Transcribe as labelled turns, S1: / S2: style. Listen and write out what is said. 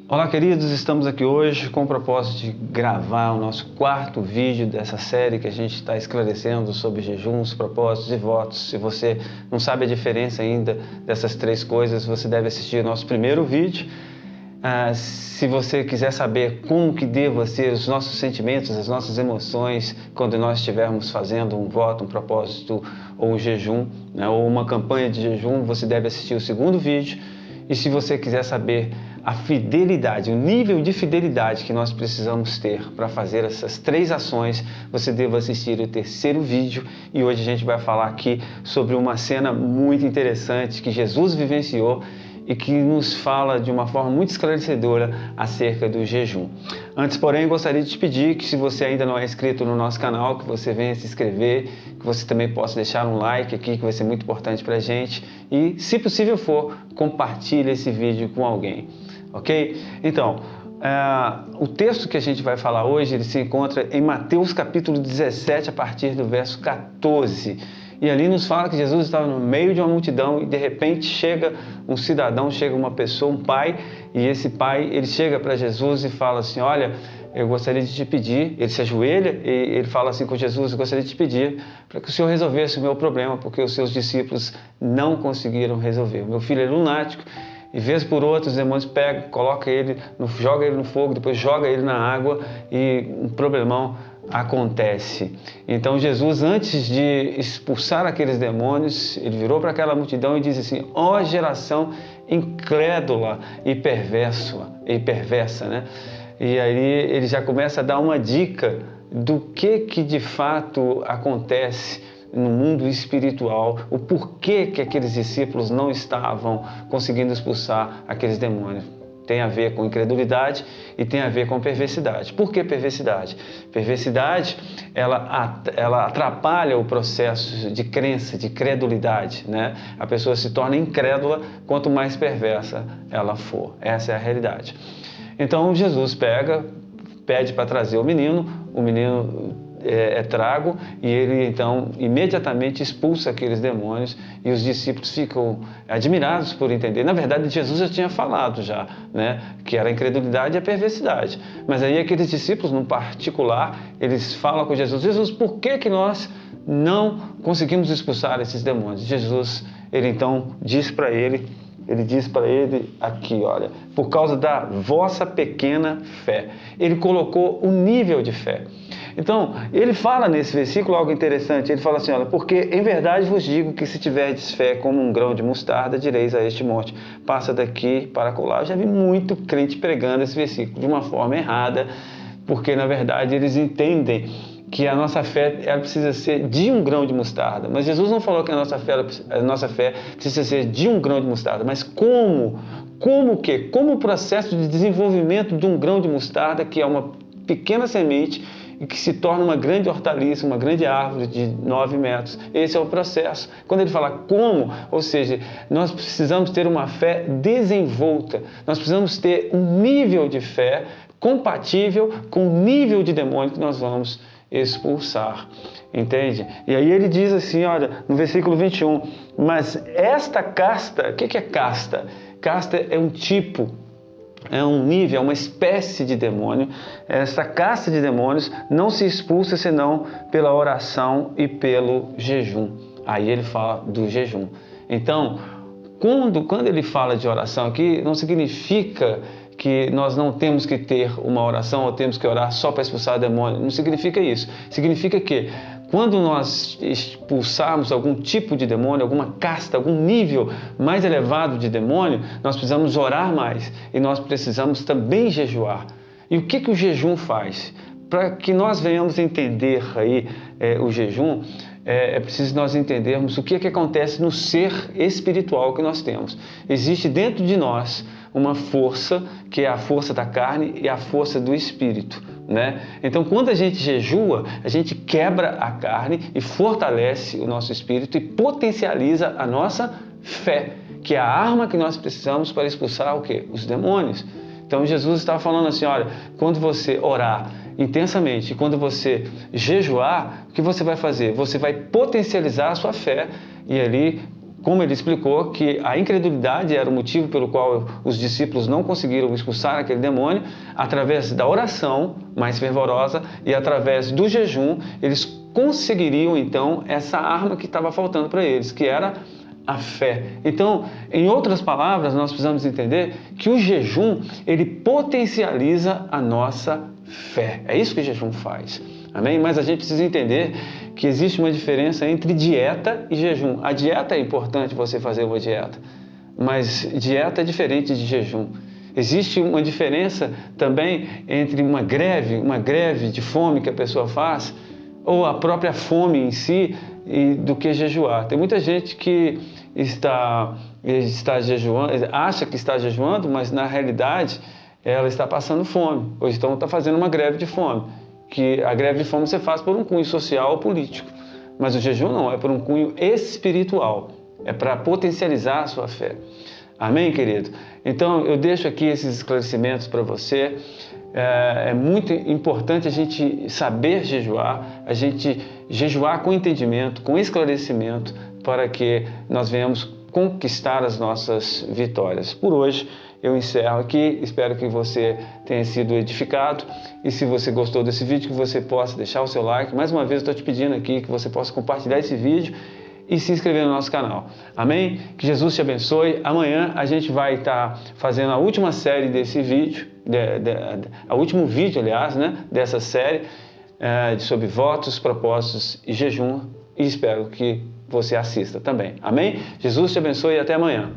S1: Olá, queridos, estamos aqui hoje com o propósito de gravar o nosso quarto vídeo dessa série que a gente está esclarecendo sobre jejuns, propósitos e votos. Se você não sabe a diferença ainda dessas três coisas, você deve assistir o nosso primeiro vídeo. Se você quiser saber como que devam ser os nossos sentimentos, as nossas emoções quando nós estivermos fazendo um voto, um propósito ou um jejum, ou uma campanha de jejum, você deve assistir o segundo vídeo. E se você quiser saber a fidelidade, o nível de fidelidade que nós precisamos ter para fazer essas três ações, você deve assistir o terceiro vídeo. E hoje a gente vai falar aqui sobre uma cena muito interessante que Jesus vivenciou e que nos fala de uma forma muito esclarecedora acerca do jejum. Antes, porém, gostaria de te pedir que, se você ainda não é inscrito no nosso canal, que você venha se inscrever, que você também possa deixar um like aqui, que vai ser muito importante para a gente, e, se possível for, compartilhe esse vídeo com alguém, ok? Então, o texto que a gente vai falar hoje, ele se encontra em Mateus capítulo 17, a partir do verso 14. E ali nos fala que Jesus estava no meio de uma multidão e de repente chega um cidadão, chega uma pessoa, um pai, e esse pai, ele chega para Jesus e fala assim: olha, eu gostaria de te pedir, ele se ajoelha e ele fala assim com Jesus: eu gostaria de te pedir para que o Senhor resolvesse o meu problema, porque os seus discípulos não conseguiram resolver. O meu filho é lunático, e vez por outra os demônios pegam, joga ele no fogo, depois joga ele na água e um problemão acontece. Então Jesus, antes de expulsar aqueles demônios, ele virou para aquela multidão e disse assim: ó geração incrédula e perversa, né? E aí ele já começa a dar uma dica do que de fato acontece no mundo espiritual, o porquê que aqueles discípulos não estavam conseguindo expulsar aqueles demônios. Tem a ver com incredulidade e tem a ver com perversidade. Por que perversidade? Perversidade, ela atrapalha o processo de crença, de credulidade, né? A pessoa se torna incrédula quanto mais perversa ela for. Essa é a realidade. Então Jesus pede para trazer o menino é trago, e ele então imediatamente expulsa aqueles demônios, e os discípulos ficam admirados por entender. Na verdade, Jesus já tinha falado né, que era a incredulidade e a perversidade, mas aí aqueles discípulos, no particular, eles falam com Jesus: Jesus, por que nós não conseguimos expulsar esses demônios? Jesus, ele então diz para ele aqui, olha: por causa da vossa pequena fé. Ele colocou o nível de fé. Então, ele fala nesse versículo algo interessante. Ele fala assim: olha, porque em verdade vos digo que se tiverdes fé como um grão de mostarda, direis a este monte: passa daqui para acolá. Eu já vi muito crente pregando esse versículo de uma forma errada, porque na verdade eles entendem que a nossa fé, ela precisa ser de um grão de mostarda. Mas Jesus não falou que a nossa fé precisa ser de um grão de mostarda. Mas como o processo de desenvolvimento de um grão de mostarda, que é uma pequena semente e que se torna uma grande hortaliça, uma grande árvore de 9 metros. Esse é o processo. Quando ele fala como, ou seja, nós precisamos ter uma fé desenvolta. Nós precisamos ter um nível de fé compatível com o nível de demônio que nós vamos expulsar, entende? E aí ele diz assim, olha, no versículo 21, mas esta casta, o que é casta? Casta é um tipo, é um nível, é uma espécie de demônio. Essa casta de demônios não se expulsa senão pela oração e pelo jejum. Aí ele fala do jejum. Então, quando ele fala de oração aqui, não significa que nós não temos que ter uma oração ou temos que orar só para expulsar o demônio. Não significa isso. Significa que quando nós expulsarmos algum tipo de demônio, alguma casta, algum nível mais elevado de demônio, nós precisamos orar mais e nós precisamos também jejuar. E o que o jejum faz? Para que nós venhamos entender aí o jejum, é preciso nós entendermos o que acontece no ser espiritual que nós temos. Existe dentro de nós uma força, que é a força da carne e a força do espírito, né? Então, quando a gente jejua, a gente quebra a carne e fortalece o nosso espírito e potencializa a nossa fé, que é a arma que nós precisamos para expulsar o quê? Os demônios. Então, Jesus estava falando assim, olha, quando você orar intensamente, quando você jejuar, o que você vai fazer? Você vai potencializar a sua fé e ali como ele explicou, que a incredulidade era o motivo pelo qual os discípulos não conseguiram expulsar aquele demônio, através da oração mais fervorosa e através do jejum, eles conseguiriam então essa arma que estava faltando para eles, que era a fé. Então, em outras palavras, nós precisamos entender que o jejum, ele potencializa a nossa fé. É isso que o jejum faz. Amém? Mas a gente precisa entender que existe uma diferença entre dieta e jejum. A dieta é importante você fazer uma dieta, mas dieta é diferente de jejum. Existe uma diferença também entre uma greve de fome que a pessoa faz, ou a própria fome em si, do que jejuar. Tem muita gente que está jejuando, acha que está jejuando, mas na realidade ela está passando fome, ou então está fazendo uma greve de fome. Que a greve de fome você faz por um cunho social ou político, mas o jejum não, é por um cunho espiritual, é para potencializar a sua fé. Amém, querido? Então eu deixo aqui esses esclarecimentos para você. É muito importante a gente saber jejuar, a gente jejuar com entendimento, com esclarecimento, para que nós venhamos conquistar as nossas vitórias. Por hoje eu encerro aqui, espero que você tenha sido edificado e se você gostou desse vídeo, que você possa deixar o seu like. Mais uma vez eu estou te pedindo aqui que você possa compartilhar esse vídeo e se inscrever no nosso canal. Amém? Que Jesus te abençoe. Amanhã a gente vai estar fazendo a última série desse vídeo, o último vídeo, aliás, né, dessa série sobre votos, propósitos e jejum, e espero que você assista também. Amém? Jesus te abençoe e até amanhã.